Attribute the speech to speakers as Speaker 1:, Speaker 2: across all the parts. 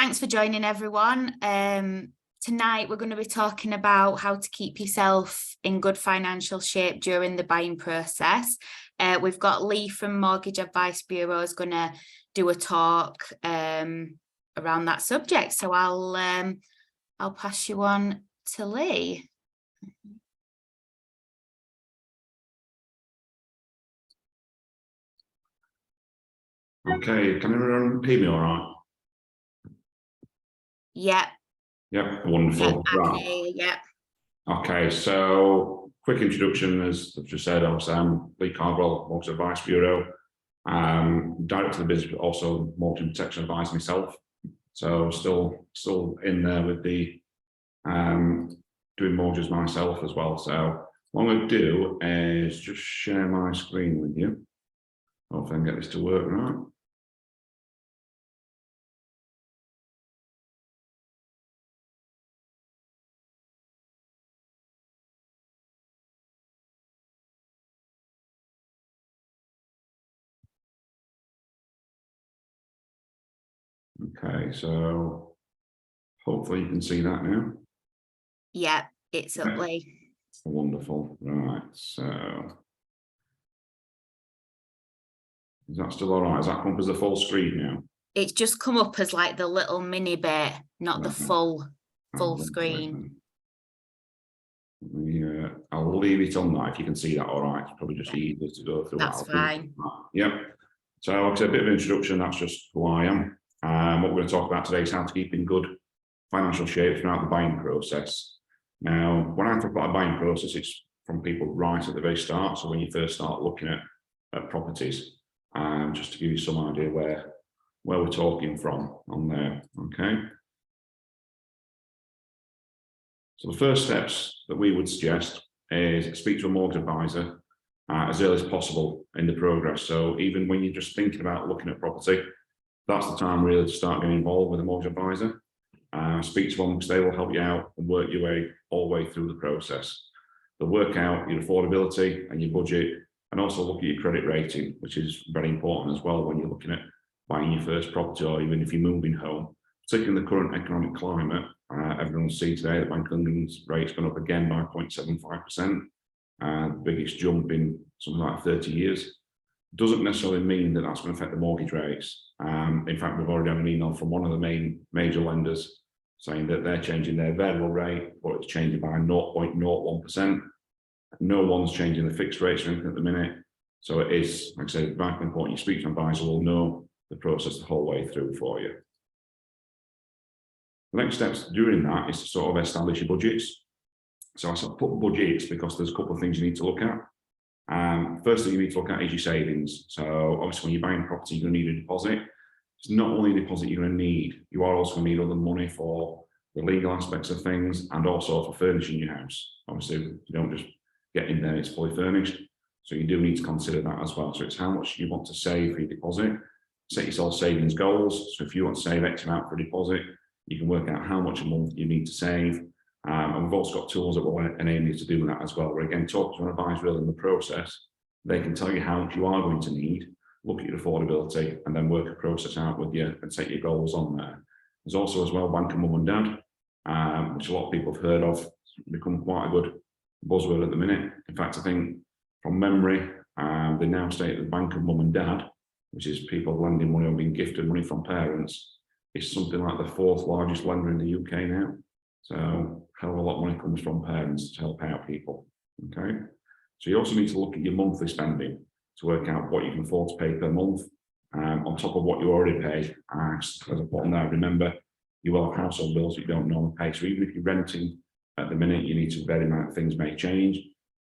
Speaker 1: thanks for joining, everyone. Tonight, we're going to be talking about how to keep yourself in good financial shape during the buying process. We've got Lee from Mortgage Advice Bureau is going to do a talk around that subject. So I'll pass you on to Lee.
Speaker 2: Okay, can everyone hear me all right?
Speaker 1: Yeah.
Speaker 2: Yep, wonderful.
Speaker 1: Yeah,
Speaker 2: right.
Speaker 1: Yeah.
Speaker 2: Okay, so quick introduction, as I've just said, obviously I'm Lee Cardwell, Mortgage Advice Bureau, director of the business, but also mortgage protection advisor myself. So still in there with the doing mortgages myself as well. So what I'm going to do is just share my screen with you. Hopefully I can get this to work right. Okay, so hopefully you can see that now.
Speaker 1: Yeah, it's up, Lee.
Speaker 2: Wonderful. Right, so is that still all right? Has that come up as the full screen now?
Speaker 1: It's just come up as like the little mini bit, not the full screen.
Speaker 2: I'll leave it on that if you can see that all right. It's probably just easier to go through.
Speaker 1: That's fine.
Speaker 2: Yep. So like I said, a bit of an introduction, that's just who I am. What we're going to talk about today is how to keep in good financial shape throughout the buying process. Now, when I talk about a buying process, it's from people right at the very start. So when you first start looking at properties, just to give you some idea where we're talking from on there, okay? So the first steps that we would suggest is speak to a mortgage advisor as early as possible in the progress. So even when you're just thinking about looking at property, that's the time really to start getting involved with a mortgage advisor. Speak to one because they will help you out and work your way all the way through the process. They'll work out your affordability and your budget, and also look at your credit rating, which is very important as well when you're looking at buying your first property, or even if you're moving home. Particularly in the current economic climate, everyone will see today that Bank of England's rate's gone up again by 0.75%, the biggest jump in something like 30 years. Doesn't necessarily mean that that's going to affect the mortgage rates. In fact, we've already had an email from one of the major lenders saying that they're changing their variable rate, but it's changing by 0.01%. No one's changing the fixed rates or anything at the minute. So it is, like I said, very important you speak to an advisor will know the process the whole way through for you. The next steps during that is to sort of establish your budgets. So I put budgets because there's a couple of things you need to look at. First thing you need to look at is your savings. So obviously when you're buying property, you're going to need a deposit. It's not only a deposit you're going to need, you are also going to need other money for the legal aspects of things and also for furnishing your house. Obviously, you don't just get in there, it's fully furnished. So you do need to consider that as well. So it's how much you want to save for your deposit. Set yourself savings goals. So if you want to save X amount for a deposit, you can work out how much a month you need to save. And we've also got tools that will enable you to do that as well. Where again, talk to an advisor in the process. They can tell you how much you are going to need, look at your affordability, and then work a process out with you and set your goals on there. There's also as well Bank of Mum and Dad, which a lot of people have heard of. It's become quite a good buzzword at the minute. In fact, I think from memory, they now state that Bank of Mum and Dad, which is people lending money or being gifted money from parents, is something like the 4th largest lender in the UK now. So hell of a lot of money comes from parents to help out people, okay? So you also need to look at your monthly spending to work out what you can afford to pay per month on top of what you already pay. As I put on there, remember, you will have household bills that you don't normally pay. So even if you're renting at the minute, you need to bear in mind things may change.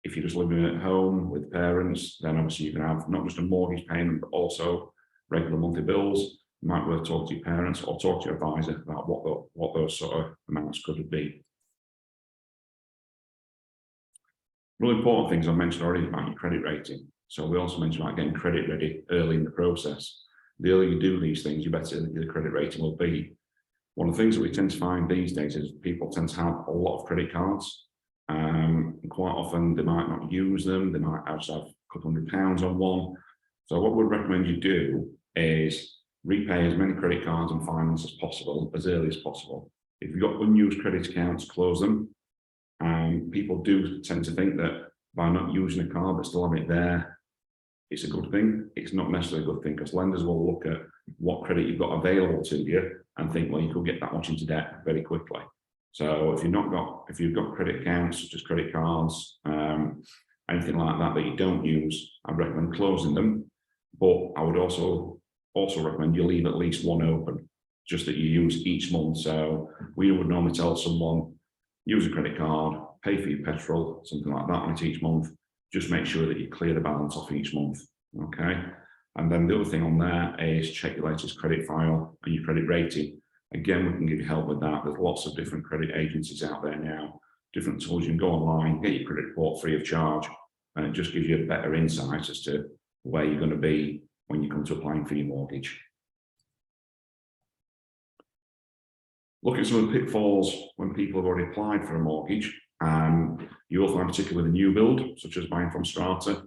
Speaker 2: If you're just living at home with parents, then obviously you can have not just a mortgage payment, but also regular monthly bills. You might worth talk to your parents or talk to your advisor about what those sort of amounts could be. Really important things I mentioned already about your credit rating. So we also mentioned about getting credit ready early in the process. The earlier you do these things, the better the credit rating will be. One of the things that we tend to find these days is people tend to have a lot of credit cards. And quite often they might not use them. They might also have a couple £100 on one. So what we'd recommend you do is repay as many credit cards and finance as possible, as early as possible. If you've got unused credit accounts, close them. People do tend to think that by not using a card but still having it there, it's a good thing. It's not necessarily a good thing, because lenders will look at what credit you've got available to you and think, well, you could get that much into debt very quickly. So if you've got credit accounts such as credit cards, anything like that that you don't use, I'd recommend closing them. But I would also recommend you leave at least one open, just that you use each month. So we would normally tell someone, use a credit card, pay for your petrol, something like that on it each month. Just make sure that you clear the balance off each month, okay? And then the other thing on there is check your latest credit file and your credit rating. Again, we can give you help with that. There's lots of different credit agencies out there now, different tools. You can go online, get your credit report free of charge, and it just gives you a better insight as to where you're going to be when you come to applying for your mortgage. Look at some of the pitfalls when people have already applied for a mortgage. You will find, particularly with a new build, such as buying from Strata,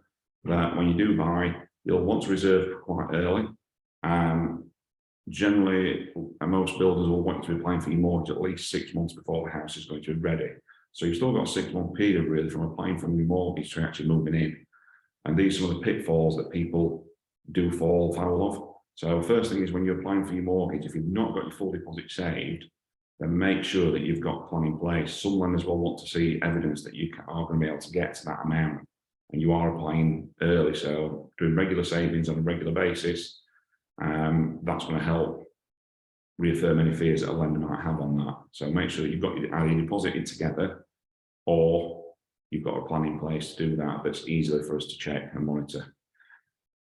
Speaker 2: that when you do buy, you'll want to reserve quite early. Generally, most builders will want you to be applying for your mortgage at least 6 months before the house is going to be ready. So you've still got a 6-month period really from applying for your mortgage to actually moving in. And these are some of the pitfalls that people do fall foul of. So first thing is, when you're applying for your mortgage, if you've not got your full deposit saved, then make sure that you've got a plan in place. Some lenders will want to see evidence that you are going to be able to get to that amount, and you are applying early. So doing regular savings on a regular basis, that's going to help reaffirm any fears that a lender might have on that. So make sure that you've got either your deposit in together, or you've got a plan in place to do that that's easier for us to check and monitor.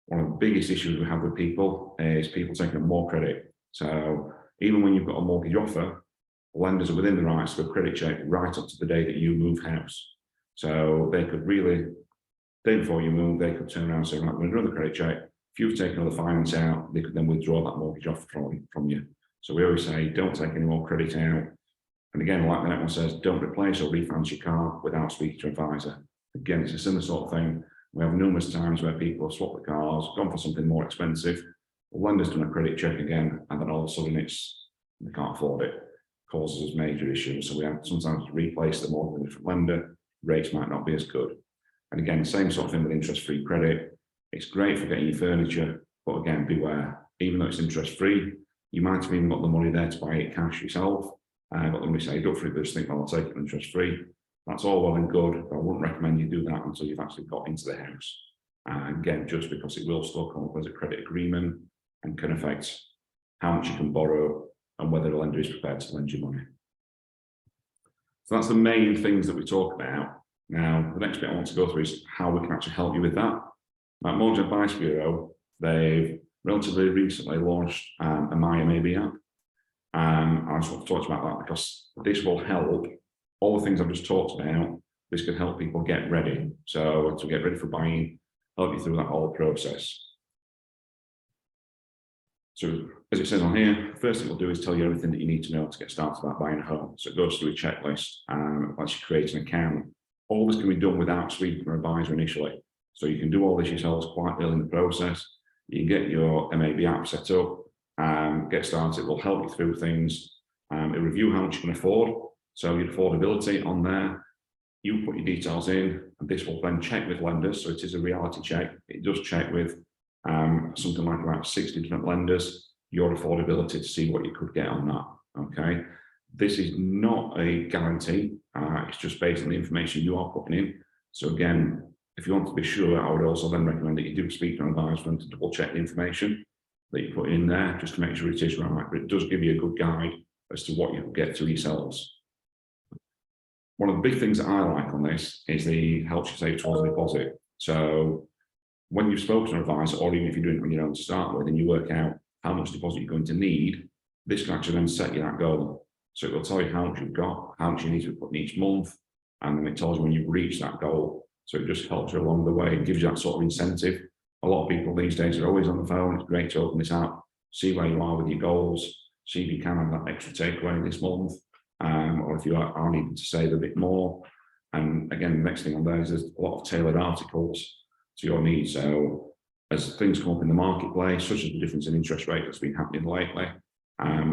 Speaker 2: One of the biggest issues we have with people is people taking up more credit. So even when you've got a mortgage offer, lenders are within the rights to a credit check right up to the day that you move house. So they could really, day before you move, they could turn around and say, right, we're going to do another credit check. If you've taken all the finance out, they could then withdraw that mortgage offer from you. So we always say, don't take any more credit out. And again, like the next one says, don't replace or refinance your car without speaking to an advisor. Again, it's a similar sort of thing. We have numerous times where people have swapped the cars, gone for something more expensive. The lender's done a credit check again, and then all of a sudden they can't afford it. Causes us major issues. So we have sometimes to replace them all with a different lender. Rates might not be as good. And again, same sort of thing with interest-free credit. It's great for getting your furniture, but again, beware. Even though it's interest-free, you might have even got the money there to buy it cash yourself. But when we say don't free, just think, well, I'll take it interest-free. That's all well and good, but I wouldn't recommend you do that until you've actually got into the house. Again, just because it will still come up as a credit agreement and can affect how much you can borrow and whether the lender is prepared to lend you money. So that's the main things that we talk about. Now, the next bit I want to go through is how we can actually help you with that. At Mortgage Advice Bureau, they've relatively recently launched a MyMAB app. I just want to talk about that because this will help all the things I've just talked about. This can help people get ready. So to get ready for buying, help you through that whole process. So as it says on here, first thing we'll do is tell you everything that you need to know to get started about buying a home. So it goes through a checklist once you create an account. All this can be done without speaking to an advisor initially. So you can do all this yourselves quite early in the process. You can get your MAB app set up, get started. It will help you through things. It'll review how much you can afford. So your affordability on there, you put your details in, and this will then check with lenders. So it is a reality check. It does check with something like about 60 different lenders, your affordability to see what you could get on that, okay? This is not a guarantee, it's just based on the information you are putting in. So again, if you want to be sure, I would also then recommend that you do speak to an advisor to double check the information that you put in there, just to make sure it is right, but it does give you a good guide as to what you can get to yourselves. One of the big things that I like on this is the helps you save towards a deposit. So when you've spoken to an advisor, or even if you're doing it on your own to start with, and you work out how much deposit you're going to need, this can actually then set you that goal. So it will tell you how much you've got, how much you need to put in each month, and then it tells you when you've reached that goal. So it just helps you along the way. It gives you that sort of incentive. A lot of people these days are always on the phone. It's great to open this app, see where you are with your goals, see if you can have that extra takeaway this month, or if you are needing to save a bit more. And again, the next thing on there is there's a lot of tailored articles to your needs. So as things come up in the marketplace, such as the difference in interest rate that's been happening lately.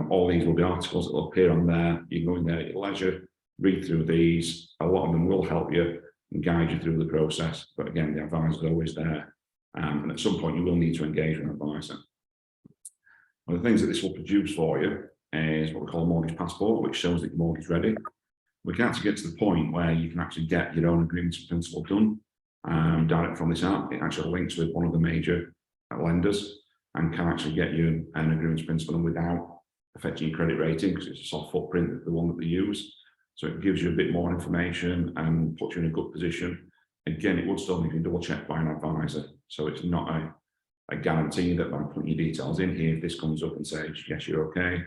Speaker 2: All these will be articles that will appear on there. You can go in there at your leisure, read through these. A lot of them will help you and guide you through the process. But again, the advisor is always there. And at some point, you will need to engage with an advisor. One of the things that this will produce for you is what we call a mortgage passport, which shows that your mortgage is ready. We can actually get to the point where you can actually get your own agreement in principle done direct from this app. It actually links with one of the major lenders and can actually get you an agreement in principle without affecting your credit rating, because it's a soft footprint, the one that they use. So it gives you a bit more information and puts you in a good position. Again, it would still need to be double checked by an advisor. So it's not a guarantee that by putting your details in here, if this comes up and says, yes, you're okay,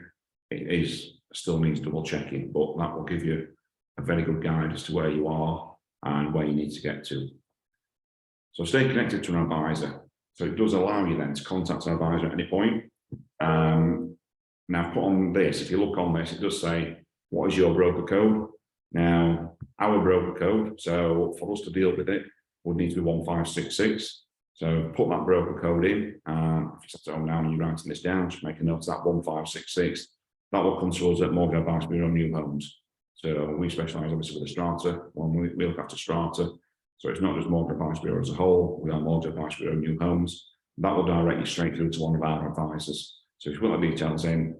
Speaker 2: it is still needs double checking, but that will give you a very good guide as to where you are and where you need to get to. So stay connected to an advisor. So it does allow you then to contact an advisor at any point. Now, put on this, if you look on this, it does say, what is your broker code? Now, our broker code, so for us to deal with it, would need to be 1566. So put that broker code in. If you set it on now and you're writing this down, just make a note of that 1566. That will come to us at Mortgage Advice Bureau New Homes. So we specialise obviously with the strata. We look after strata. So it's not just Mortgage Advice Bureau as a whole. We are Mortgage Advice Bureau New Homes. That will direct you straight through to one of our advisors. So if you put the details in,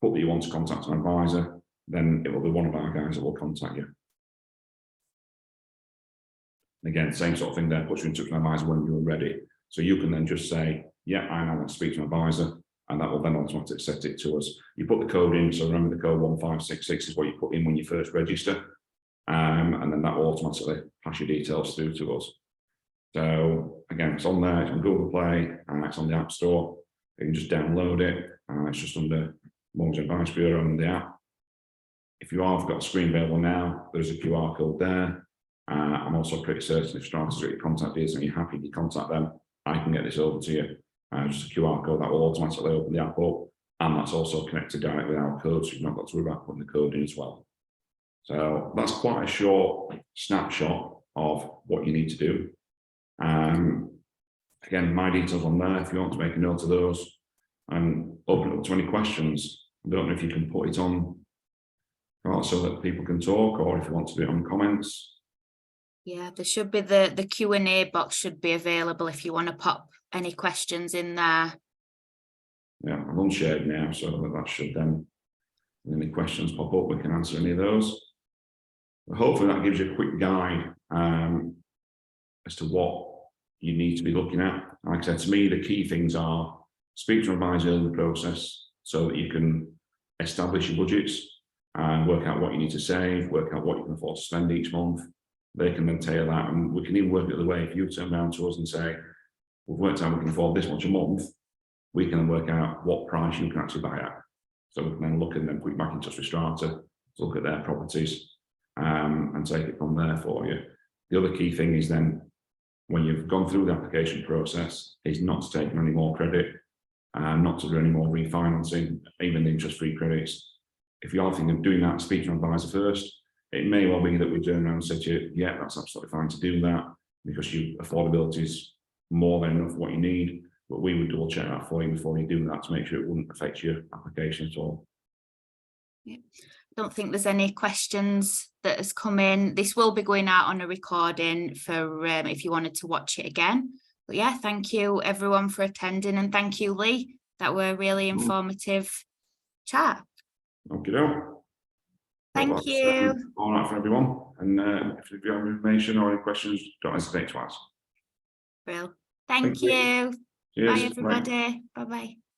Speaker 2: put that you want to contact an advisor, then it will be one of our guys that will contact you. And again, same sort of thing there, puts you in touch with an advisor when you're ready. So you can then just say, yeah, I now want to speak to an advisor, and that will then automatically set it to us. You put the code in, so remember the code 1566 is what you put in when you first register, and then that will automatically pass your details through to us. So again, it's on there, it's on Google Play, and it's on the App Store. You can just download it, and it's just under Mortgage Advice Bureau on the app. If you have got a screen available now, there's a QR code there. I'm also pretty certain if Strata's got your contact details and you're happy to contact them, I can get this over to you. Just a QR code that will automatically open the app up, and that's also connected directly with our code, so you've not got to worry about putting the code in as well. So that's quite a short snapshot of what you need to do. Again, my details on there if you want to make a note of those, and open it up to any questions. I don't know if you can put it on so that people can talk, or if you want to do it on comments.
Speaker 1: Yeah, there should be the Q&A box should be available if you want to pop any questions in there.
Speaker 2: Yeah, I've unshared now, so that should then, when any questions pop up, we can answer any of those. But hopefully that gives you a quick guide as to what you need to be looking at. Like I said, to me, the key things are speak to an advisor in the process so that you can establish your budgets and work out what you need to save, work out what you can afford to spend each month. They can then tailor that, and we can even work it the other way. If you turn around to us and say, we've worked out we can afford this much a month, we can work out what price you can actually buy at. So we can then look and then put you back in touch with Strata to look at their properties and take it from there for you. The other key thing is then, when you've gone through the application process, is not to take any more credit, not to do any more refinancing, even the interest-free credits. If you are thinking of doing that, speak to an advisor first. It may well be that we turn around and say to you, yeah, that's absolutely fine to do that because your affordability is more than enough what you need, but we would double check that for you before you do that to make sure it wouldn't affect your application at all.
Speaker 1: Yeah. I don't think there's any questions that has come in. This will be going out on a recording for if you wanted to watch it again. But yeah, thank you everyone for attending, and thank you, Lee. That were a really informative chat.
Speaker 2: Okay.
Speaker 1: Thank you.
Speaker 2: All right for everyone. And if you have information or any questions, don't hesitate to ask.
Speaker 1: Well, thank you.
Speaker 2: Cheers.
Speaker 1: Bye, everybody. Bye-bye.